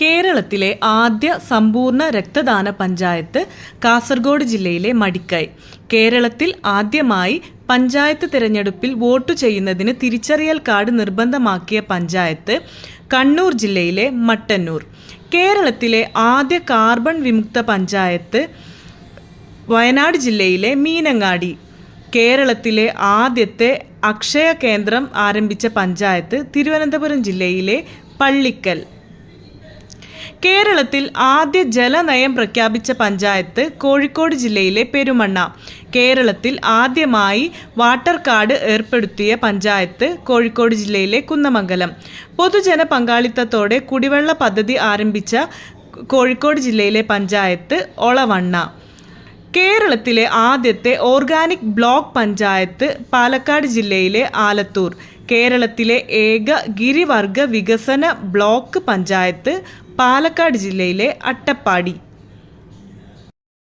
കേരളത്തിലെ ആദ്യ സമ്പൂർണ്ണ രക്തദാന പഞ്ചായത്ത് കാസർഗോഡ് ജില്ലയിലെ മടിക്കൈ. കേരളത്തിൽ ആദ്യമായി പഞ്ചായത്ത് തിരഞ്ഞെടുപ്പിൽ വോട്ടു ചെയ്യുന്നതിന് തിരിച്ചറിയൽ കാർഡ് നിർബന്ധമാക്കിയ പഞ്ചായത്ത് കണ്ണൂർ ജില്ലയിലെ മട്ടന്നൂർ. കേരളത്തിലെ ആദ്യ കാർബൺ വിമുക്ത പഞ്ചായത്ത് വയനാട് ജില്ലയിലെ മീനങ്ങാടി. കേരളത്തിലെ ആദ്യത്തെ അക്ഷയ കേന്ദ്രം ആരംഭിച്ച പഞ്ചായത്ത് തിരുവനന്തപുരം ജില്ലയിലെ പള്ളിക്കൽ. കേരളത്തിൽ ആദ്യ ജലനയം പ്രഖ്യാപിച്ച പഞ്ചായത്ത് കോഴിക്കോട് ജില്ലയിലെ പെരുമണ്ണ. കേരളത്തിൽ ആദ്യമായി വാട്ടർ കാർഡ് ഏർപ്പെടുത്തിയ പഞ്ചായത്ത് കോഴിക്കോട് ജില്ലയിലെ കുന്നമംഗലം. പൊതുജന പങ്കാളിത്തത്തോടെ കുടിവെള്ള പദ്ധതി ആരംഭിച്ച കോഴിക്കോട് ജില്ലയിലെ പഞ്ചായത്ത് ഒളവണ്ണ. കേരളത്തിലെ ആദ്യത്തെ ഓർഗാനിക് ബ്ലോക്ക് പഞ്ചായത്ത് പാലക്കാട് ജില്ലയിലെ ആലത്തൂർ. കേരളത്തിലെ ഏക ഗിരിവർഗ വികസന ബ്ലോക്ക് പഞ്ചായത്ത് പാലക്കാട് ജില്ലയിലെ അട്ടപ്പാടി.